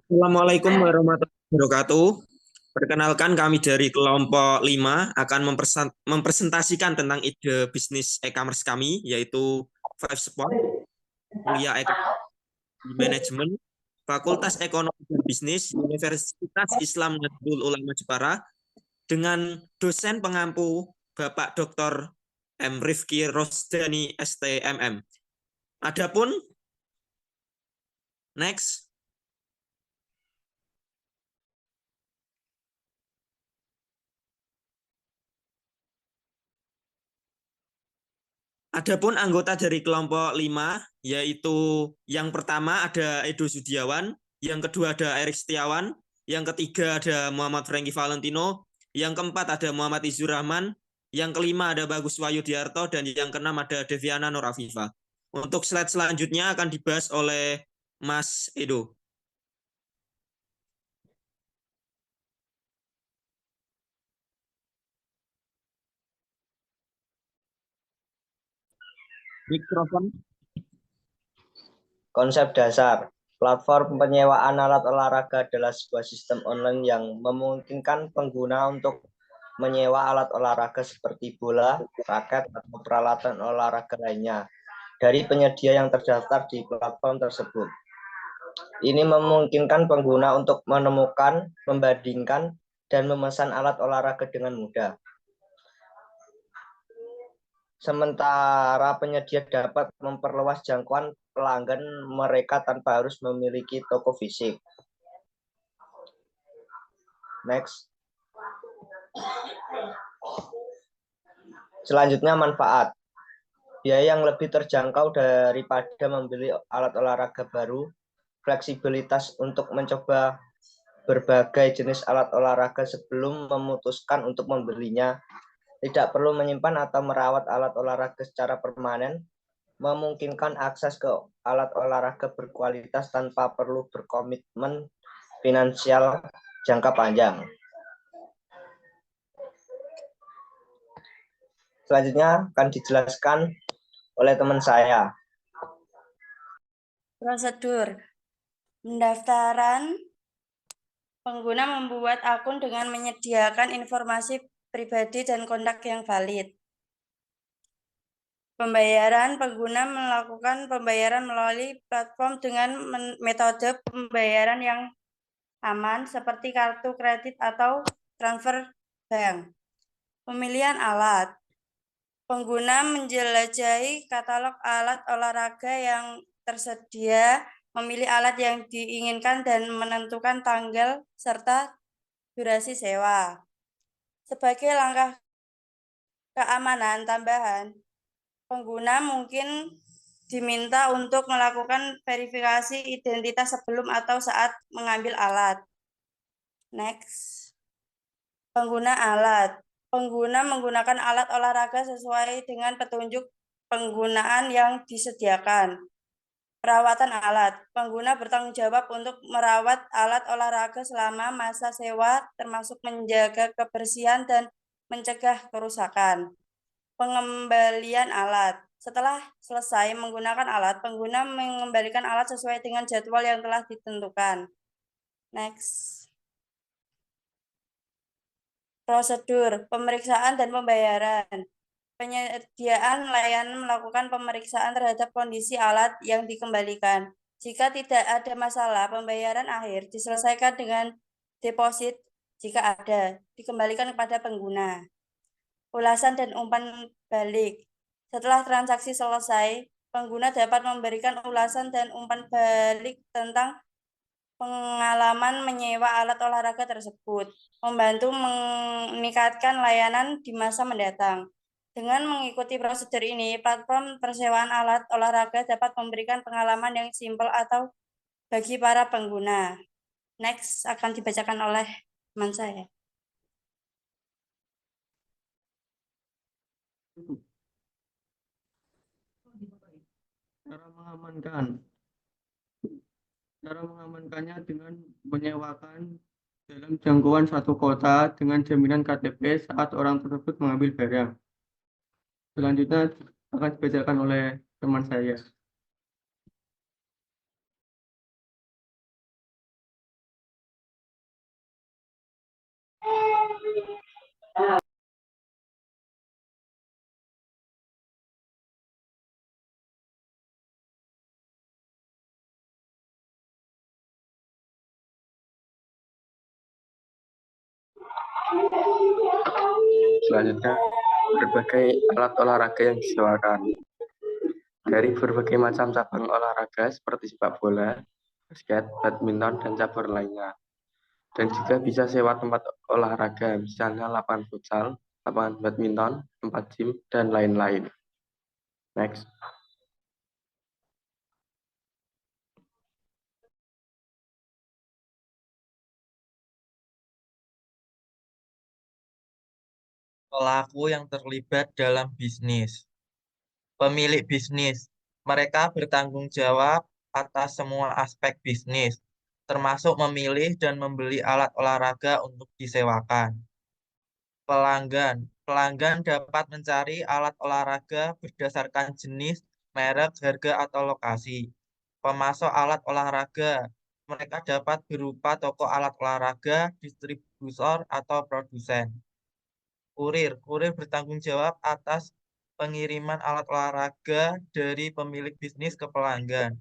Assalamualaikum warahmatullahi wabarakatuh. Perkenalkan kami dari kelompok 5 akan mempresentasikan tentang ide bisnis e-commerce kami, yaitu Five Spot, kuliah ekonomi manajemen, Fakultas Ekonomi dan Bisnis, Universitas Islam Nahdlatul Ulama Jepara, dengan dosen pengampu Bapak Dr. M. Rifki Rosdani STMM. Adapun, next. Adapun anggota dari kelompok 5, yaitu yang pertama ada Edo Sudiawan, yang kedua ada Erik Setiawan, yang ketiga ada Muhammad Franky Valentino, yang keempat ada Muhammad Izur Rahman, yang kelima ada Bagus Wahyu Diarto, dan yang keenam ada Deviana Nur Afifa. Untuk slide selanjutnya akan dibahas oleh Mas Edo. Mikrofon. Konsep dasar, platform penyewaan alat olahraga adalah sebuah sistem online yang memungkinkan pengguna untuk menyewa alat olahraga seperti bola, raket, atau peralatan olahraga lainnya dari penyedia yang terdaftar di platform tersebut. Ini memungkinkan pengguna untuk menemukan, membandingkan, dan memesan alat olahraga dengan mudah. Sementara penyedia dapat memperluas jangkauan pelanggan mereka tanpa harus memiliki toko fisik. Next. Selanjutnya manfaat. Biaya yang lebih terjangkau daripada membeli alat olahraga baru, fleksibilitas untuk mencoba berbagai jenis alat olahraga sebelum memutuskan untuk membelinya, tidak perlu menyimpan atau merawat alat olahraga secara permanen, memungkinkan akses ke alat olahraga berkualitas tanpa perlu berkomitmen finansial jangka panjang. Selanjutnya akan dijelaskan oleh teman saya. Prosedur pendaftaran. Pengguna membuat akun dengan menyediakan informasi pribadi dan kontak yang valid. Pembayaran, pengguna melakukan pembayaran melalui platform dengan metode pembayaran yang aman seperti kartu kredit atau transfer bank. Pemilihan alat. Pengguna menjelajahi katalog alat olahraga yang tersedia, memilih alat yang diinginkan, dan menentukan tanggal serta durasi sewa. Sebagai langkah keamanan tambahan, pengguna mungkin diminta untuk melakukan verifikasi identitas sebelum atau saat mengambil alat. Next. Pengguna alat. Pengguna menggunakan alat olahraga sesuai dengan petunjuk penggunaan yang disediakan. Perawatan alat. Pengguna bertanggung jawab untuk merawat alat olahraga selama masa sewa, termasuk menjaga kebersihan dan mencegah kerusakan. Pengembalian alat. Setelah selesai menggunakan alat, pengguna mengembalikan alat sesuai dengan jadwal yang telah ditentukan. Next. Prosedur pemeriksaan dan pembayaran. Penyediaan layanan melakukan pemeriksaan terhadap kondisi alat yang dikembalikan. Jika tidak ada masalah, pembayaran akhir diselesaikan dengan deposit jika ada, dikembalikan kepada pengguna. Ulasan dan umpan balik. Setelah transaksi selesai, pengguna dapat memberikan ulasan dan umpan balik tentang pengalaman menyewa alat olahraga tersebut, membantu meningkatkan layanan di masa mendatang. Dengan mengikuti prosedur ini, platform persewaan alat olahraga dapat memberikan pengalaman yang simpel atau bagi para pengguna. Next akan dibacakan oleh teman saya. Cara mengamankannya dengan menyewakan dalam jangkauan satu kota dengan jaminan KTP saat orang tersebut mengambil barang. Selanjutnya akan dibacakan oleh teman saya. Selanjutnya, berbagai alat olahraga yang disewakan. Dari berbagai macam cabang olahraga seperti sepak bola, basket, badminton, dan cabur lainnya. Dan juga bisa sewa tempat olahraga, misalnya lapangan futsal, lapangan badminton, tempat gym, dan lain-lain. Next. Pelaku yang terlibat dalam bisnis. Pemilik bisnis, mereka bertanggung jawab atas semua aspek bisnis, termasuk memilih dan membeli alat olahraga untuk disewakan. Pelanggan, pelanggan dapat mencari alat olahraga berdasarkan jenis, merek, harga, atau lokasi. Pemasok alat olahraga, mereka dapat berupa toko alat olahraga, distributor, atau produsen. Kurir, kurir bertanggung jawab atas pengiriman alat olahraga dari pemilik bisnis ke pelanggan.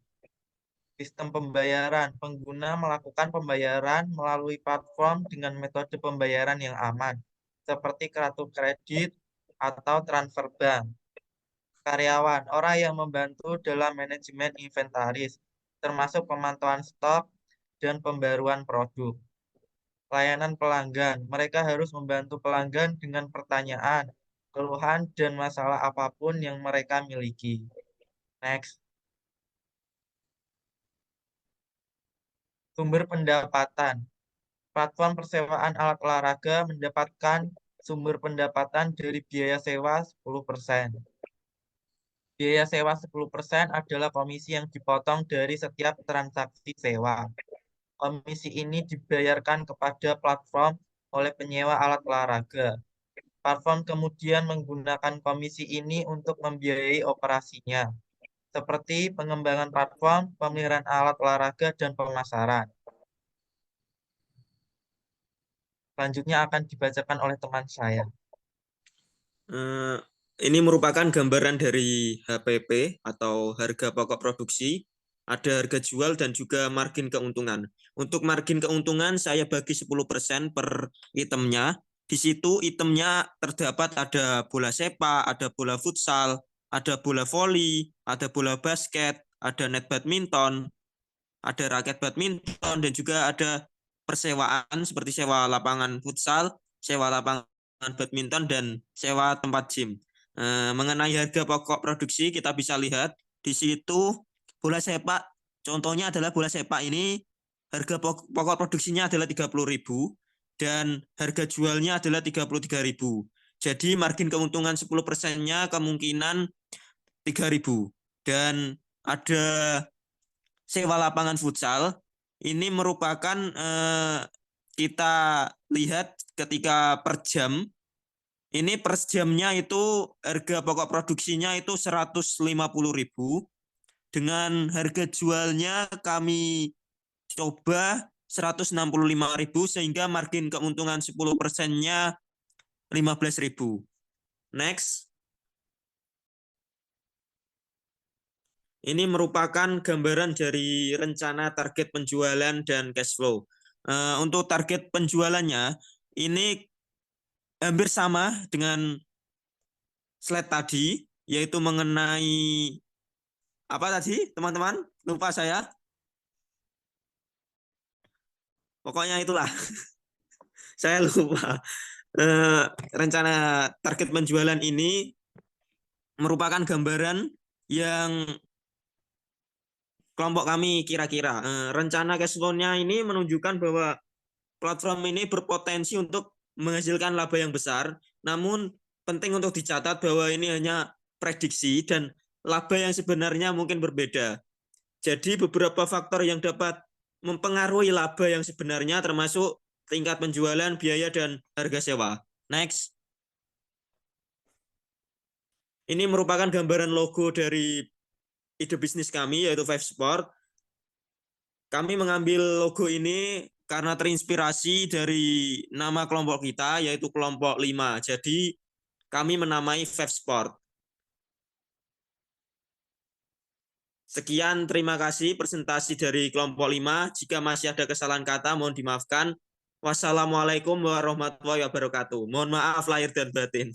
Sistem pembayaran, pengguna melakukan pembayaran melalui platform dengan metode pembayaran yang aman, seperti kartu kredit atau transfer bank. Karyawan, orang yang membantu dalam manajemen inventaris, termasuk pemantauan stok dan pembaruan produk. Layanan pelanggan, mereka harus membantu pelanggan dengan pertanyaan, keluhan, dan masalah apapun yang mereka miliki. Next. Sumber pendapatan. Platform persewaan alat olahraga mendapatkan sumber pendapatan dari biaya sewa 10%. Biaya sewa 10% adalah komisi yang dipotong dari setiap transaksi sewa. Komisi ini dibayarkan kepada platform oleh penyewa alat olahraga. Platform kemudian menggunakan komisi ini untuk membiayai operasinya, seperti pengembangan platform, pemeliharaan alat olahraga, dan pemasaran. Selanjutnya akan dibacakan oleh teman saya. Ini merupakan gambaran dari HPP atau harga pokok produksi. Ada harga jual dan juga margin keuntungan. Untuk margin keuntungan saya bagi 10% per itemnya. Di situ itemnya terdapat ada bola sepak, ada bola futsal, ada bola voli, ada bola basket, ada net badminton, ada raket badminton, dan juga ada persewaan seperti sewa lapangan futsal, sewa lapangan badminton, dan sewa tempat gym. Mengenai harga pokok produksi, kita bisa lihat di situ bola sepak, contohnya adalah bola sepak ini harga pokok produksinya adalah 30.000 dan harga jualnya adalah 33.000. Jadi margin keuntungan 10%-nya kemungkinan 3.000. Dan ada sewa lapangan futsal. Ini merupakan kita lihat ketika per jam. Ini per jamnya itu harga pokok produksinya itu 150.000. Dengan harga jualnya kami coba 165.000 sehingga margin keuntungan 10%-nya 15.000. Next. Ini merupakan gambaran dari rencana target penjualan dan cash flow. Untuk target penjualannya, ini hampir sama dengan slide tadi, yaitu mengenai apa tadi, teman-teman? Lupa saya. Pokoknya itulah. Saya lupa. Rencana target penjualan ini merupakan gambaran yang kelompok kami kira-kira. Rencana cash flow-nya ini menunjukkan bahwa platform ini berpotensi untuk menghasilkan laba yang besar, namun penting untuk dicatat bahwa ini hanya prediksi dan laba yang sebenarnya mungkin berbeda. Jadi beberapa faktor yang dapat mempengaruhi laba yang sebenarnya termasuk tingkat penjualan, biaya, dan harga sewa. Next. Ini merupakan gambaran logo dari ide bisnis kami, yaitu Five Sport. Kami mengambil logo ini karena terinspirasi dari nama kelompok kita, yaitu kelompok 5. Jadi, kami menamai Five Sport. Sekian, terima kasih presentasi dari kelompok 5. Jika masih ada kesalahan kata, mohon dimaafkan. Wassalamualaikum warahmatullahi wabarakatuh. Mohon maaf lahir dan batin.